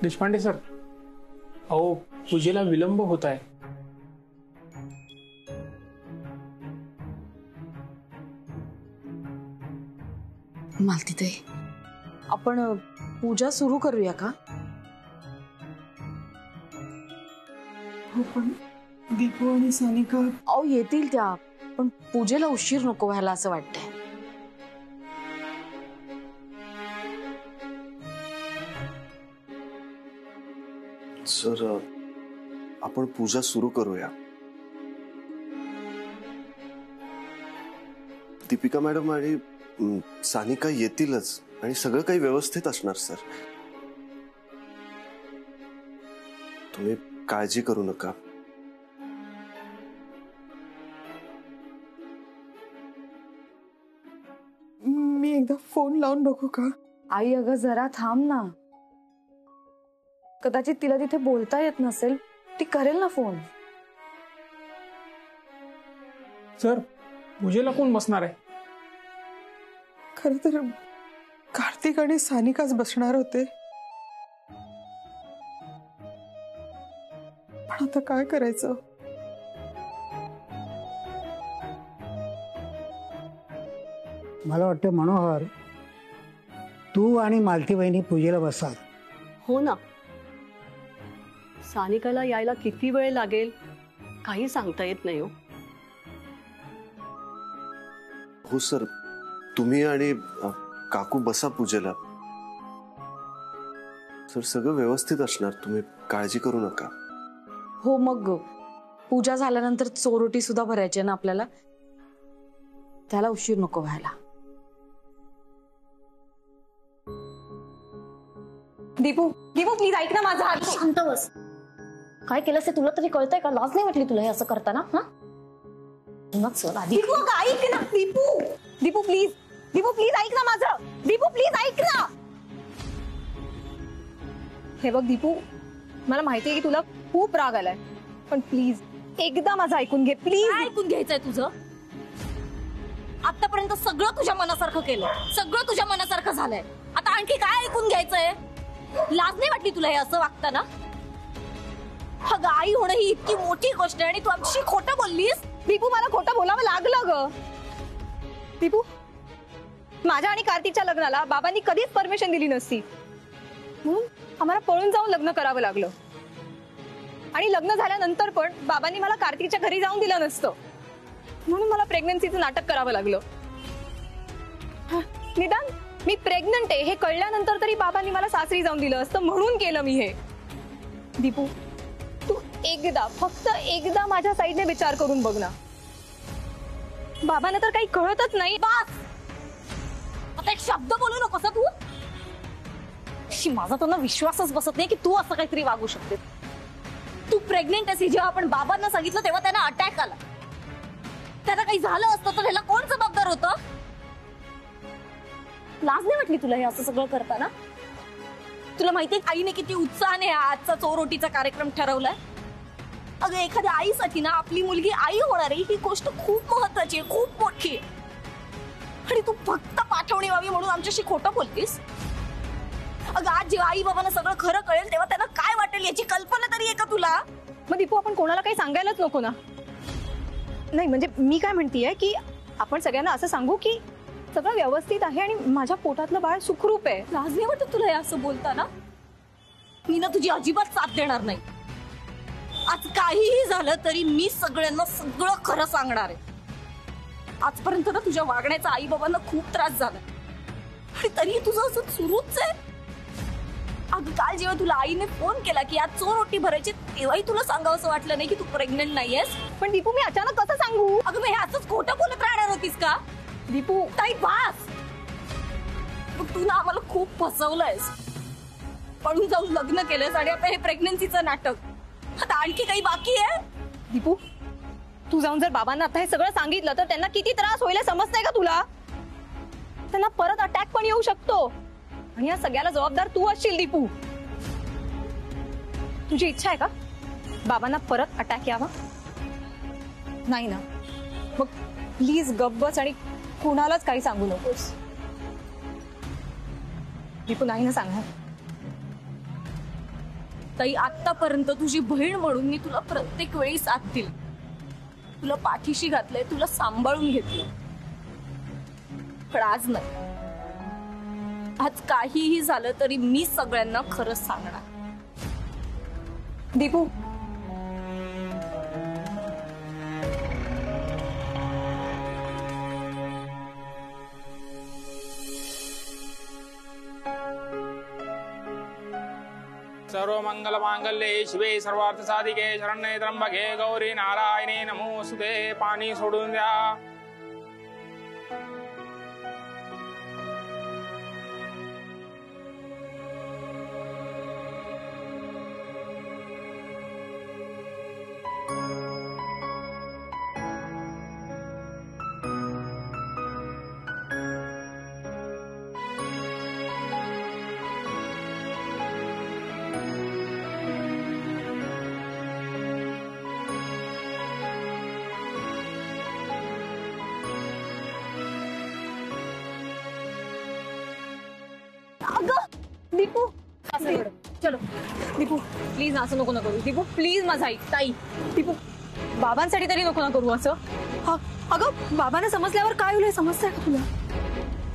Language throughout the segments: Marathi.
देशपांडे सर, अहो पूजेला विलंब होत आहे. मालतीताई, आपण पूजा सुरू करूया का? हो, पण दीपू आणि सानिका अहो येतील त्या, पण पूजेला उशीर नको व्हायला असं वाटतंय. सर, आपण पूजा सुरू करूया. दीपिका मॅडम आणि सानिका येतीलच आणि सगळं काही व्यवस्थित असणार सर. तुम्ही काळजी करू नका. मी एकदा फोन लावून बघू का? आई अगं जरा थांब ना. कदाचित तिला तिथे बोलता येत नसेल, ती करेल ना फोन. सर, पूजेला कोण बसणार आहे? खरं तर कार्तिक आणि सानिकाच बसणार होते, पण आता काय करायचं? मला वाटतं मनोहर, तू आणि मालती बहिणी पूजेला बसाल. हो ना. सानिकाला यायला किती वेळ लागेल काही सांगता येत नाही. हो सर, तुम्ही आणि काकू बसा पूजेला. सर, सगळं व्यवस्थित असणार, तुम्ही काळजी करू नका. हो, मग पूजा झाल्यानंतर चोरोटी सुद्धा भरायची ना आपल्याला, त्याला उशीर नको व्हायला. दीपू, दीपू प्लीज ऐक ना माझा हात. शांत बस. काय केलंस ते तुला तरी कळतंय का? लाज नाही वाटली तुला हे असं करताना? हा, चल आधी. दीपू ऐक ना. दीपू, दीपू प्लीज, दीपू प्लीज ऐक ना माझं. दीपू प्लीज ऐक ना. हे बघ दीपू, मला माहितीये की तुला खूप राग आलाय, पण प्लीज एकदा माझं ऐकून घे प्लीज. ऐकून घ्यायचंय तुझं? आतापर्यंत सगळं तुझ्या मनासारखं केलं, सगळं तुझ्या मनासारखं झालंय. आता आणखी काय ऐकून घ्यायचंय? लाज नाही वाटली तुला हे असं वागताना? अगं आई होणं ही इतकी मोठी गोष्ट आहे आणि तू आमची खोटं बोललीस. दीपू, मला खोटं बोलावं लागलं ग. दीपू, माझ्या आणि कार्तिकच्या लग्नाला बाबांनी कधीच परमिशन दिली नसती, म्हणून आम्हाला पळून जाऊन लग्न करावं लागलं. आणि लग्न झाल्यानंतर पण बाबांनी मला कार्तिकच्या घरी जाऊन दिलं नसतं, म्हणून मला प्रेग्नन्सीचं नाटक करावं लागलं. निदान मी प्रेग्नंट आहे हे कळल्यानंतर तरी बाबांनी मला सासरी जाऊन दिलं असतं, म्हणून केलं मी हे. दीपू, तू एकदा, फक्त एकदा माझ्या साईडने विचार करून बघ ना. बाबांना तर काही कळतच नाही. बस, आता एक शब्द बोलू नकोस तू. माझा त्यांना विश्वासच बसत नाही की तू असं काहीतरी वागू शकते. तू प्रेग्नेंट असे जेव्हा आपण बाबांना सांगितलं तेव्हा त्यांना अटॅक आला. त्यांना काही झालं असतं तर ह्याला कोण जबाबदार होतं? लाज नाही वाटली तुला हे असं सगळं करताना? तुला माहितीये आईने किती उत्साहाने आजचा चोरोटीचा कार्यक्रम ठरवलाय? अगं एखाद्या आईसाठी ना आपली मुलगी आई होणार आहे ही गोष्ट खूप महत्वाची आहे, खूप मोठी आहे. आणि तू फक्त पाठवणी व्हावी म्हणून आमच्याशी खोटं बोलतीस? अगं आज जेव्हा आई बाबांना सगळं खरं कळेल तेव्हा त्यांना काय वाटेल याची कल्पना तरी आहे का तुला? मग दीपू, आपण कोणाला काही सांगायलाच नको ना. नाही म्हणजे मी काय म्हणतेय की आपण सगळ्यांना असं सांगू की सगळं व्यवस्थित आहे आणि माझ्या पोटातलं बाळ सुखरूप आहे. लाज नाही वाटत तुला हे असं बोलताना? मी ना तुझी अजिबात साथ देणार नाही. आज काहीही झालं तरी मी सगळ्यांना सगळं खरं सांगणार आहे. आजपर्यंत ना तुझ्या वागण्याचा आई बाबांना खूप त्रास झाला आणि तरी तुझं असं सुरूच आहे. अगं काल जेव्हा तुला आईने फोन केला की आज चोरोटी भरायची तेव्हाही तुला सांगावं असं वाटलं नाही की तू प्रेग्नंट नाहीयेस? पण दीपू, मी अचानक कसं सांगू? अगं मी हे असंच खोटं बोलत राहणार होतीस का? दीपू ताई बास, तू ना आम्हाला खूप फसवलंयस. पळून जाऊन लग्न केलंस आणि आता हे प्रेग्नन्सीचं नाटक. आता आणखी काही बाकी आहे? दीपू, तू जाऊन जर बाबांना आता हे सगळं सांगितलं तर त्यांना किती त्रास होईल समजतंय का तुला? त्यांना परत अटॅक पण येऊ शकतो आणि या सगळ्याला जबाबदार तू असशील. दीपू, तुझी इच्छा आहे का बाबांना परत अटॅक यावा? नाही ना? मग प्लीज गप्प बस आणि कुणालाच काही सांगू नकोस. दीपू, नाही ना सांगणार? ताई, आतापर्यंत तुझी बहीण म्हणून मी तुला प्रत्येक वेळी साथ दिली, तुला पाठीशी घातलंय, तुला सांभाळून घेतलं. पण आज नाही. आज काहीही झालं तरी मी सगळ्यांना खरंच सांगणार. दीपू, सर्व मंगल मांगल्ये शिवे सर्वार्थ साधिके शरण्ये त्र्यंबके गौरी नारायणी नमोस्तुते. पाणी सोडून द्या. दीपू, चलो दीपू प्लीज असं नको ना करू. दीपू प्लीज माझा ऐक. ताई, दीपू बाबांसाठी तरी नको ना करू असं. अगं बाबांना समजल्यावर काय होईल समजतंय का तुला?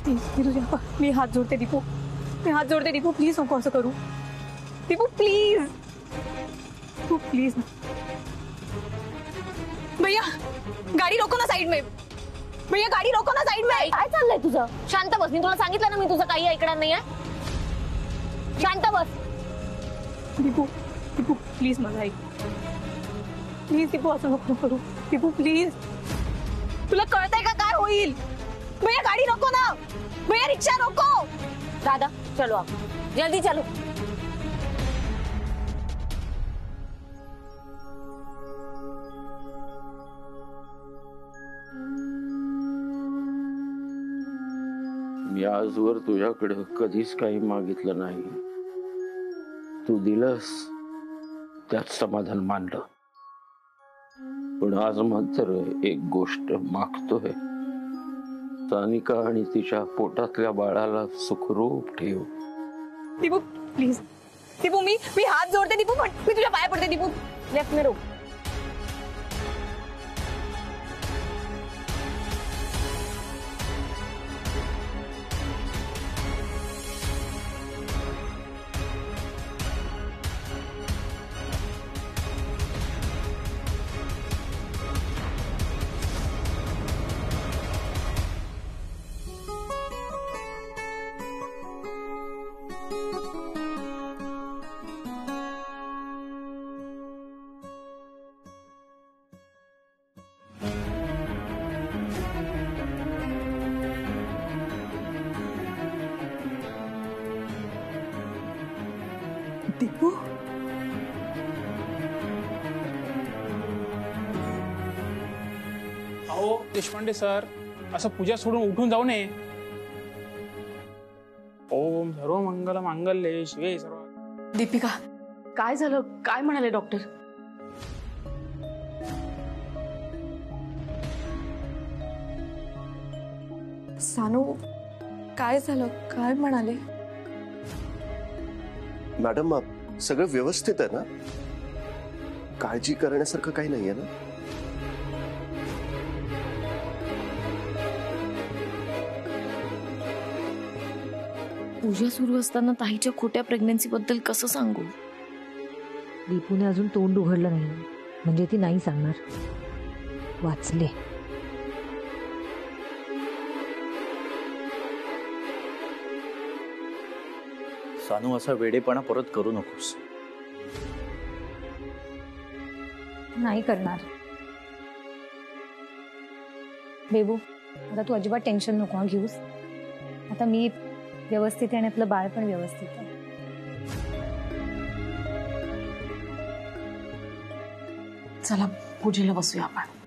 मी तुझ्या मी हात जोडते दीपू, मी हात जोडते दीपू, प्लीज नको असं करू. दीपू प्लीज, तू प्लीज. भैया गाडी रोको ना साइड में. भैया गाडी रोको ना साइड में. काय चाललंय तुझं? शांत बस. मी तुला सांगितलं ना मी तुझं काही ऐकणार नाहीये. शांत बस. दीपू, दीपू प्लीज माझा ऐक. प्लीज दीपू असं नको करू. दीपू प्लीज. तुला कळतंय का काय होईल? भैया गाडी रोको ना. भैया रिक्षा रोको. दादा चलो, आप जल्दी चलो. मी आजवर तुझ्याकडे कधीच काही मागितलं नाही. तू दिलंस त्यात समाधान मानलं. पण आज मात्र एक गोष्ट मागतोय. सानिका आणि तिच्या पोटातल्या बाळाला सुखरूप ठेव. दीपू प्लीज. दीपू मी हात जोडते दीपू, पण मी तुझ्या पाया पडते दीपू. लेफ्ट में रोक. दीपू, अहो देशपांडे सर, असं पूजा सोडून उठून जाऊ नये. ओम सर्व मंगल मांगल्ये शिवे सर्व. दीपिका, काय झालं? काय म्हणाले डॉक्टर? सानू काय झालं? काय म्हणाले? मॅडम सगळं व्यवस्थित आहे ना? काळजी करण्यासारखं काही नाहीये ना? पूजा सुरू असताना ताईच्या खोट्या प्रेग्नन्सी बद्दल कसं सांगू? दीपूने अजून तोंड उघडलं नाही, म्हणजे ती नाही सांगणार. वाचले. सानू, असा वेडेपणा परत करू नकोस. नाही करणार बेबू. आता तू अजिबात टेन्शन नको घेऊस. आता मी व्यवस्थित आहे आणि आपलं बाळ पण व्यवस्थित आहे. चला पूजेला बसूया आपण.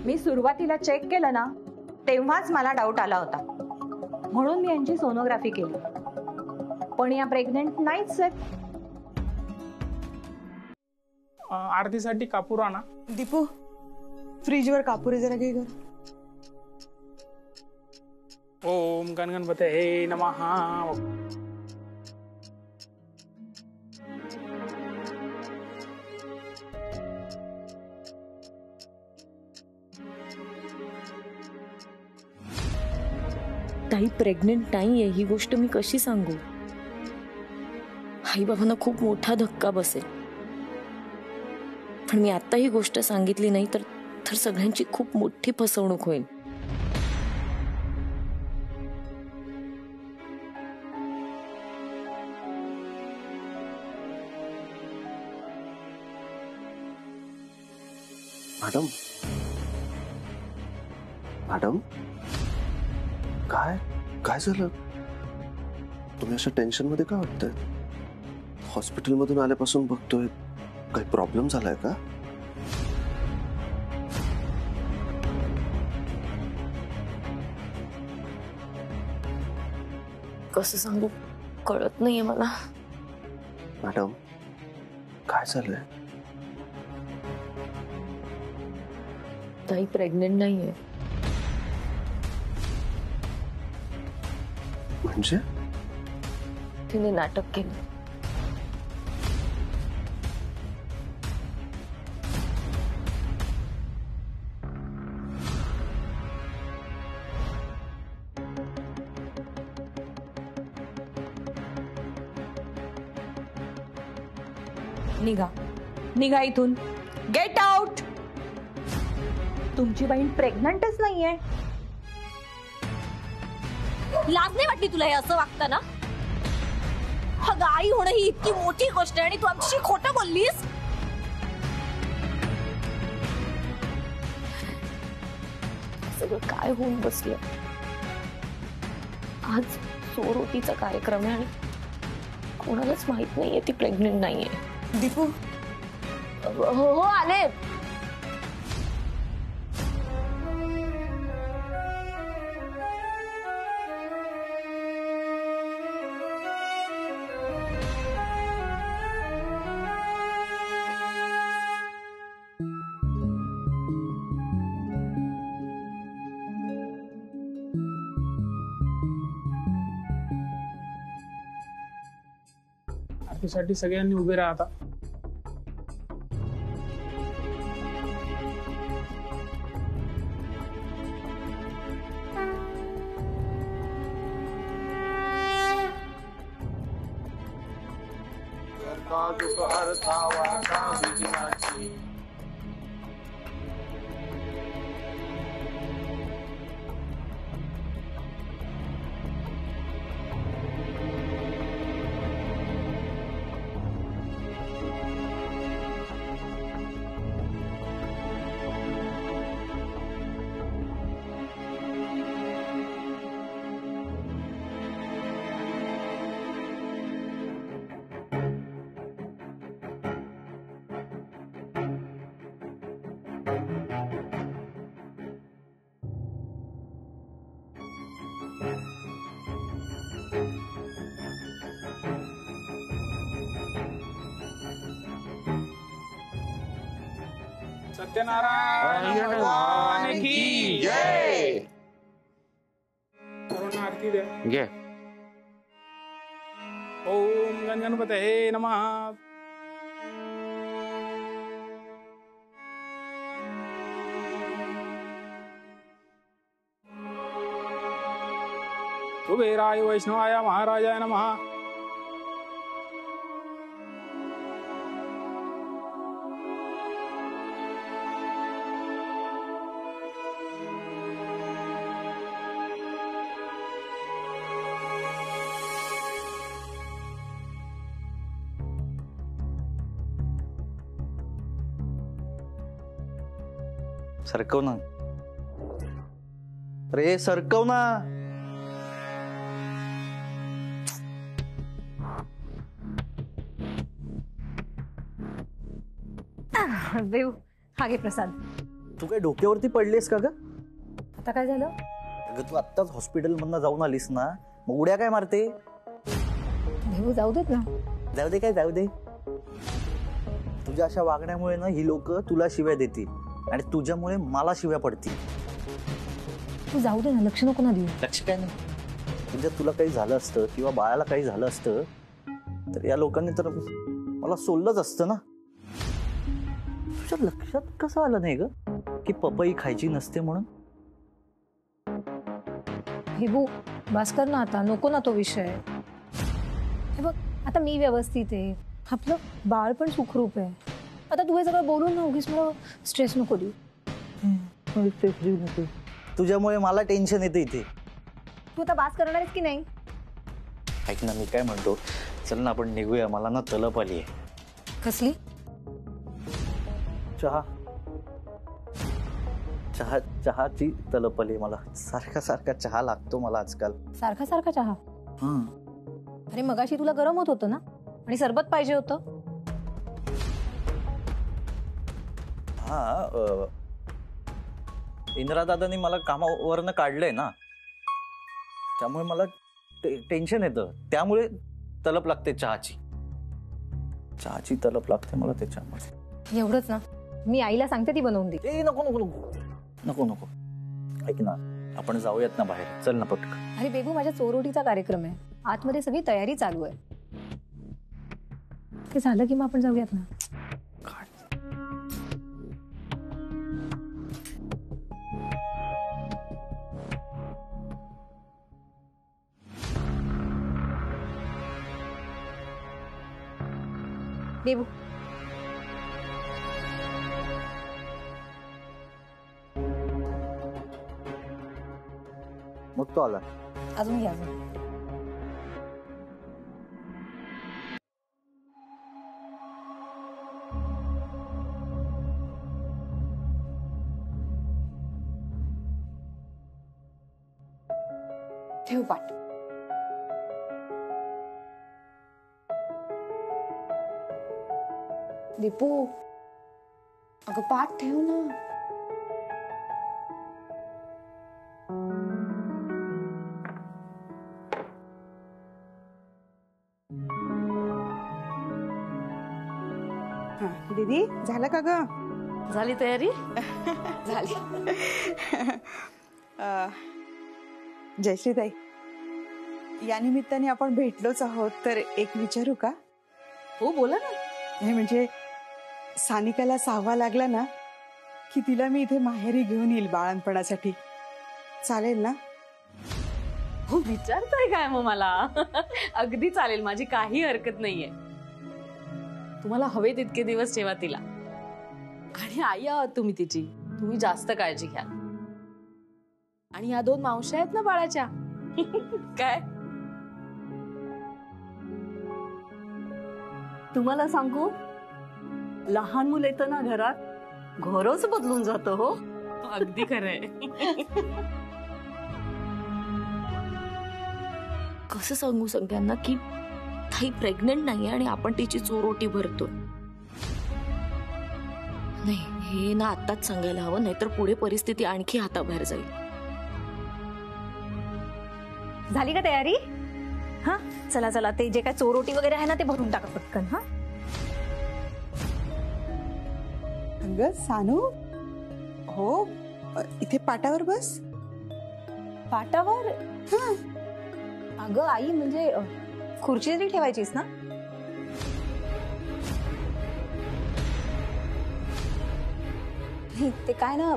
मी सुरुवातीला चेक केलं ना तेव्हाच मला डाऊट आला होता, म्हणून मी यांची सोनोग्राफी केली. पण या प्रेग्नेंट नाहीच आहेत. आरतीसाठी कापूर आणा. दीपू फ्रीजवर कापूर जरा घे ग. ओम गणगणपतये नमः. ताई प्रेग्नेंट नाहीये ही गोष्ट मी कशी सांगू? आई बाबांना खूप मोठा धक्का बसेल. पण मी आता ही गोष्ट सांगितली नाही तर सगळ्यांची खूप मोठी फसवणूक होईल. मॅडम मॅडम काय काय झालं? तुम्ही अशा टेन्शन मध्ये का वाटताय? हॉस्पिटलमधून आल्यापासून बघतोय, काही प्रॉब्लेम झालाय का? कसं सांगू कळत नाहीये मला. मॅडम काय झालंय? ताई प्रेग्नेंट नाहीये. म्हणजे? तिने नाटक केलं. निघा निघा इथून. Get out. तुमची बहीण प्रेग्नंटच नाहीये. लाज नाही वाटली तुला हे असं वागताना? अगं आई होणं ही इतकी मोठी गोष्ट आहे आणि तू आमच्याशी खोटं बोललीस. सगळं काय होऊन बसलं. आज सोरोटीचा कार्यक्रम आहे आणि कोणालाच माहित नाहीये ती प्रेग्नेंट नाहीये. दीपू हो आले. आरतीसाठी सगळ्यांनी उभे राहा. सत्यनारायण भगवान की जय. पूर्ण आरती द्या. घे. ओम गणगणपतये नमः. कुबेराय वैष्णवाय महाराजाय नमः. सरकव ना रे, सरकव ना. देव हा घे प्रसाद. तू काय डोक्यावरती पडलीस का ग? आता काय झालं? अगं तू आत्ताच हॉस्पिटल मधनं जाऊन आलीस ना, मग उड्या काय मारते? देऊ जाऊ देत ना. जाऊ दे काय जाऊ दे. तुझ्या अशा वागण्यामुळे ना ही लोक तुला शिव्या देतील आणि तुझ्यामुळे मला शिव्या पडतील. तू जाऊ दे ना, लक्ष नको ना देऊ. लक्ष काय नाही. म्हणजे तुला काही झालं असतं किंवा बाळाला काही झालं असतं तर या लोकांनी तर मला सोडलंच असतं ना. तुझ्या लक्षात कसं आलं नाही ग की पपई खायची नसते म्हणून? हेबू बस कर ना आता, नको ना तो विषय. हे बघ आता मी व्यवस्थित आहे, आपलं बाळ पण सुखरूप आहे. आता तू हे सगळं बोलून ना उगीच मला स्ट्रेस नको देऊ. तुझ्यामुळे मला टेन्शन येते इथे. तू आता बास करणार आहेस की नाही? ऐक ना, मी काय म्हणतो, चल ना आपण निघूया. मला ना तलप आली आहे. कसली? चहा चहा चहाची तलप आली मला. सारखा सारखा चहा लागतो मला आजकाल. सारखा सारखा चहा? अरे मगाशी तुला गरम होत होतं ना आणि सरबत पाहिजे होतं. हा, इंदिरा दादांनी मला कामावरनं काढलंय ना, त्यामुळे मला टेन्शन येतं. त्यामुळे तलप लागते चहाची. चहाची तलप लागते मला त्याच्यामुळे. एवढंच ना? मी आईला सांगते ती बनवून दे. ए नको नको नको नको नको. ऐक ना, आपण जाऊयात ना बाहेर. चल ना पटकन. अरे बेबू, माझ्या चोरोटीचा कार्यक्रम आहे, आतमध्ये सगळी तयारी चालू आहे. ते झालं की मग आपण जाऊयात ना. बेबू मग तो आला. अजून घ्या. ठेव पाठ. दीपू अगं पाठ ठेव ना. दीदी झालं का ग? झाली तयारी? झाली. जयश्रीताई, या निमित्ताने आपण भेटलोच आहोत तर एक विचारू का? हो बोला ना. हे म्हणजे सानिकाला 6वा लागला ना की तिला मी इथे माहेरी घेऊन येईल बाळणपणासाठी. चालेल ना? हो विचारताय काय मग मला? अगदी चालेल, माझी काही हरकत नाहीये. तुम्हाला हवे तितके दिवस ठेवा तिला. आणि आई आहात तुम्ही तिची, तुम्ही जास्त काळजी घ्या. आणि या 2 मावश्या आहेत ना बाळाच्या. काय तुम्हाला सांगू, लहान मुलं येतं ना घरात, घरच बदलून जातं. हो अगदी खरंय. कसं सांगू सगळ्यांना की ताई प्रेग्नेंट नाही आणि आपण तिची चोरोटी भरतो. नाही, हे ना आत्ताच सांगायला हवं, नाहीतर पुढे परिस्थिती आणखी हाताबाहेर जाईल. झाली का तयारी? हा चला चला, ते जे काय चोरोटी वगैरे आहे ना ते भरून टाका पटकन. हा अगं सानू, हो इथे पाटावर बस. पाटावर? अगं आई, म्हणजे खुर्ची तरी ठेवायचीस ना? ते काय ना,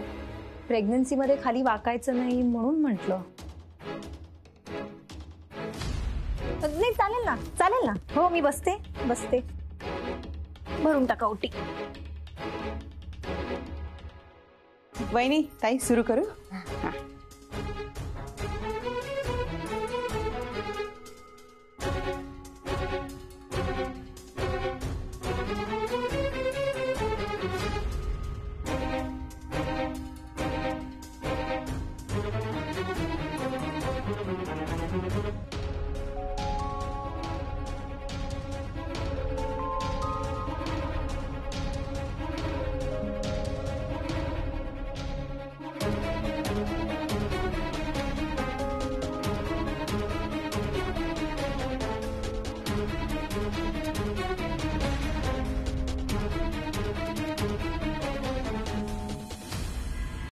प्रेग्नन्सी मध्ये खाली वाकायचं नाही म्हणून म्हटलं. नाही चालेल ना, चालेल ना. हो मी बसते बसते. भरून टाका ओटी. वहिनी ताई सुरू करू?